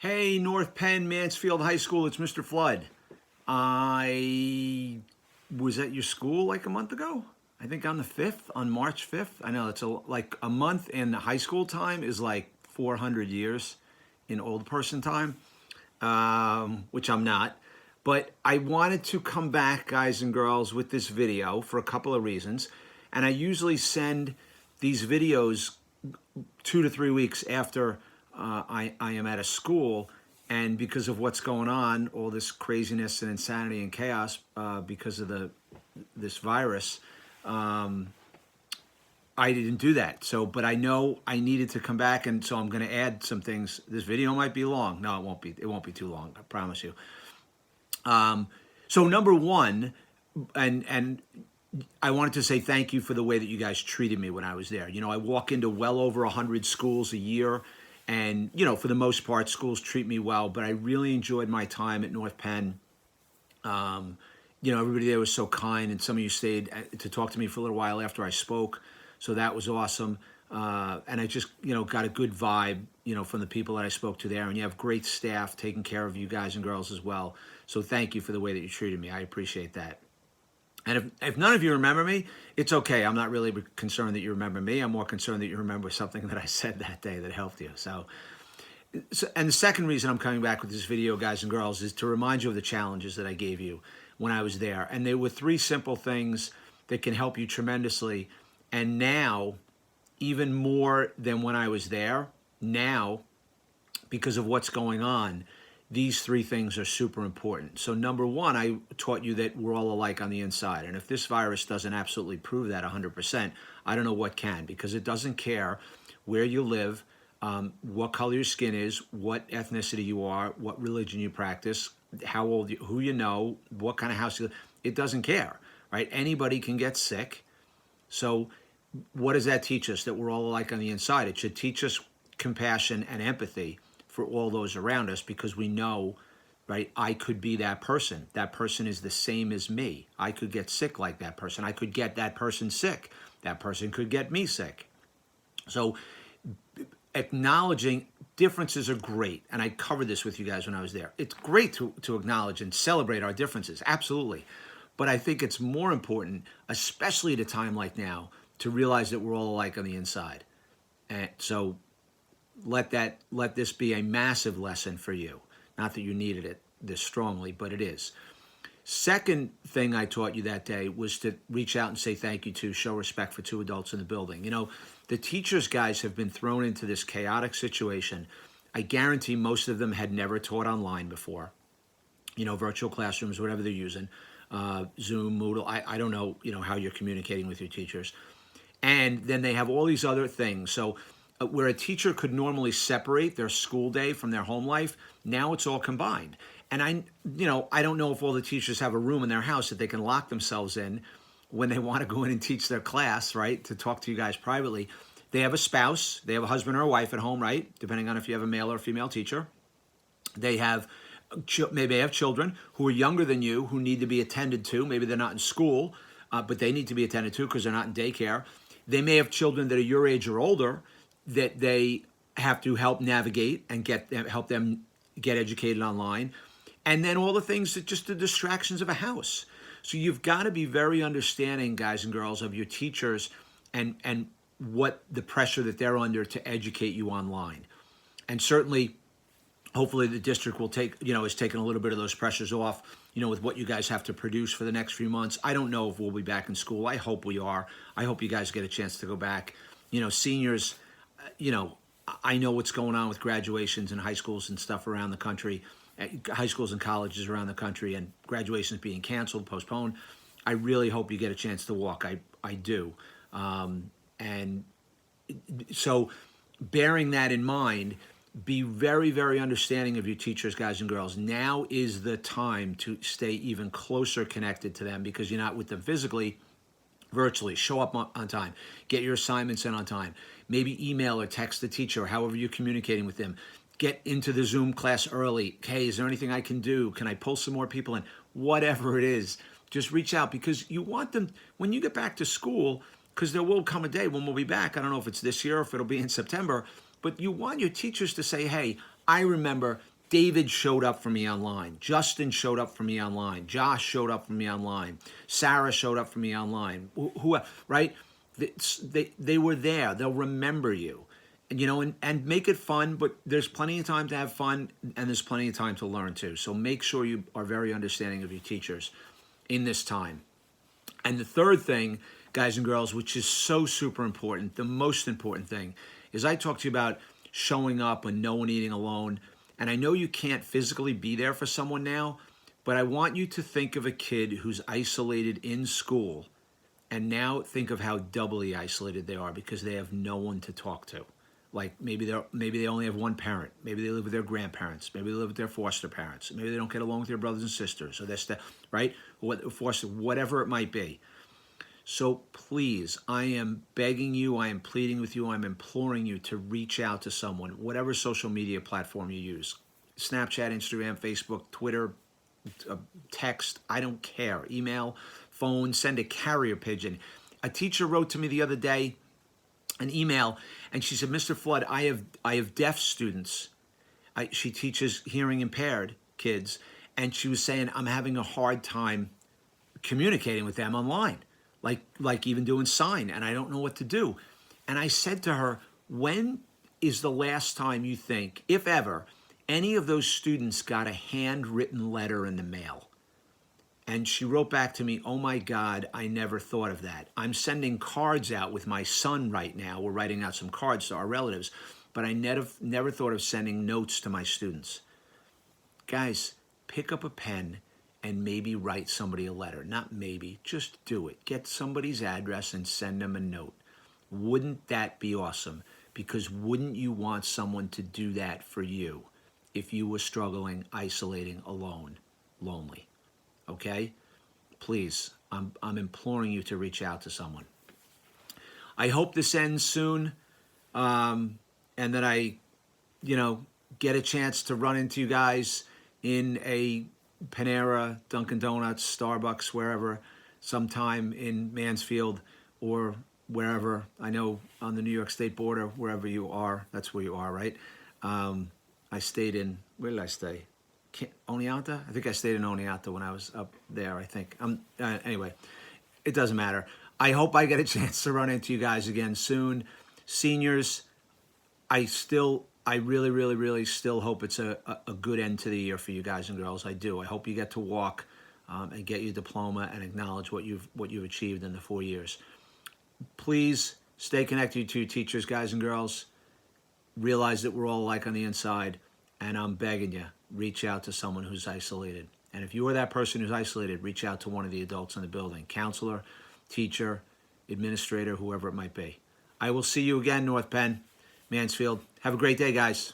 Hey, North Penn Mansfield High School, it's Mr. Flood. I was at your school like a month ago. I think on the 5th, on March 5th. I know it's like a month in high school time is like 400 years in old person time, which I'm not. But I wanted to come back, guys and girls, with this video for a couple of reasons. And I usually send these videos 2 to 3 weeks after I am at a school, and because of what's going on, all this craziness and insanity and chaos because of this virus, I didn't do that. So, but I know I needed to come back, and so I'm going to add some things. This video might be long. No, it won't be. It won't be too long. I promise you. So number one, and I wanted to say thank you for the way that you guys treated me when I was there. You know, I walk into well over 100 schools a year, and, you know, for the most part, schools treat me well, but I really enjoyed my time at North Penn. You know, everybody there was so kind, and some of you stayed to talk to me for a little while after I spoke, so that was awesome. And I just, you know, got a good vibe, you know, from the people that I spoke to there, and you have great staff taking care of you guys and girls as well. So thank you for the way that you treated me. I appreciate that. And if none of you remember me, it's okay. I'm not really concerned that you remember me. I'm more concerned that you remember something that I said that day that helped you. So, and the second reason I'm coming back with this video, guys and girls, is to remind you of the challenges that I gave you when I was there. And they were 3 simple things that can help you tremendously. And now, even more than when I was there, now, because of what's going on, these 3 things are super important. So number one, I taught you that we're all alike on the inside. And if this virus doesn't absolutely prove that 100%, I don't know what can, because it doesn't care where you live, what color your skin is, what ethnicity you are, what religion you practice, how old you, who you know, what kind of house you live. It doesn't care, right? Anybody can get sick. So what does that teach us? That we're all alike on the inside. It should teach us compassion and empathy for all those around us, because we know, right, I could be that person. That person is the same as me. I could get sick like that person. I could get that person sick. That person could get me sick. So acknowledging differences are great. And I covered this with you guys when I was there. It's great to acknowledge and celebrate our differences. Absolutely. But I think it's more important, especially at a time like now, to realize that we're all alike on the inside. And so let this be a massive lesson for you. Not that you needed it this strongly, but it is. Second thing I taught you that day was to reach out and say thank you to, show respect for 2 adults in the building. You know, the teachers, guys, have been thrown into this chaotic situation. I guarantee most of them had never taught online before. You know, virtual classrooms, whatever they're using, Zoom, Moodle. I don't know, you know, how you're communicating with your teachers. And then they have all these other things. So where a teacher could normally separate their school day from their home life, now it's all combined. And I don't know if all the teachers have a room in their house that they can lock themselves in when they want to go in and teach their class, right, to talk to you guys privately. They have a spouse, they have a husband or a wife at home, right, depending on if you have a male or a female teacher. They have, maybe they have children who are younger than you who need to be attended to. Maybe they're not in school, but they need to be attended to because they're not in daycare. They may have children that are your age or older that they have to help navigate and help them get educated online. And then all the things that just the distractions of a house. So you've got to be very understanding, guys and girls, of your teachers and what the pressure that they're under to educate you online. And certainly, hopefully the district will is taking a little bit of those pressures off, you know, with what you guys have to produce for the next few months. I don't know if we'll be back in school. I hope we are. I hope you guys get a chance to go back. You know, seniors, you know, I know what's going on with graduations in high schools and stuff around the country, high schools and colleges around the country, and graduations being canceled, postponed. I really hope you get a chance to walk. I do. And so bearing that in mind, be very, very understanding of your teachers, guys and girls. Now is the time to stay even closer connected to them, because you're not with them physically. Virtually, show up on time, get your assignments in on time, maybe email or text the teacher, however you're communicating with them. Get into the Zoom class early. Hey, is there anything I can do? Can I pull some more people in? Whatever it is, just reach out, because you want them, when you get back to school, because there will come a day when we'll be back. I don't know if it's this year or if it'll be in September, but you want your teachers to say, hey, I remember David showed up for me online. Justin showed up for me online. Josh showed up for me online. Sarah showed up for me online. Who right? They were there. They'll remember you. And, and make it fun, but there's plenty of time to have fun, and there's plenty of time to learn too. So make sure you are very understanding of your teachers in this time. And the third thing, guys and girls, which is so super important, the most important thing, is I talked to you about showing up and no one eating alone. And I know you can't physically be there for someone now, but I want you to think of a kid who's isolated in school, and now think of how doubly isolated they are because they have no one to talk to. Like maybe they only have one parent. Maybe they live with their grandparents. Maybe they live with their foster parents. Maybe they don't get along with their brothers and sisters. Or they're right? Foster, whatever it might be. So please, I am begging you, I am pleading with you, I'm imploring you to reach out to someone, whatever social media platform you use. Snapchat, Instagram, Facebook, Twitter, text, I don't care. Email, phone, send a carrier pigeon. A teacher wrote to me the other day an email, and she said, Mr. Flood, I have deaf students. She teaches hearing impaired kids, and she was saying, I'm having a hard time communicating with them online, like even doing sign, and I don't know what to do. And I said to her, when is the last time you think, if ever, any of those students got a handwritten letter in the mail? And she wrote back to me, oh my God, I never thought of that. I'm sending cards out with my son right now. We're writing out some cards to our relatives, but I never thought of sending notes to my students. Guys, pick up a pen and maybe write somebody a letter. Not maybe, just do it. Get somebody's address and send them a note. Wouldn't that be awesome? Because wouldn't you want someone to do that for you if you were struggling, isolating, alone, lonely? Okay? Please, I'm imploring you to reach out to someone. I hope this ends soon, and that I, get a chance to run into you guys in a Panera, Dunkin' Donuts, Starbucks, wherever, sometime in Mansfield or wherever. I know on the New York State border, wherever you are, that's where you are, right? I stayed in, where did I stay? Oneonta? I think I stayed in Oneonta when I was up there, I think. Anyway, it doesn't matter. I hope I get a chance to run into you guys again soon. Seniors, I really, really, really still hope it's a good end to the year for you guys and girls. I do. I hope you get to walk and get your diploma and acknowledge what you've achieved in the 4 years. Please stay connected to your teachers, guys and girls. Realize that we're all alike on the inside, and I'm begging you, reach out to someone who's isolated. And if you are that person who's isolated, reach out to one of the adults in the building, counselor, teacher, administrator, whoever it might be. I will see you again, North Penn, Mansfield. Have a great day, guys.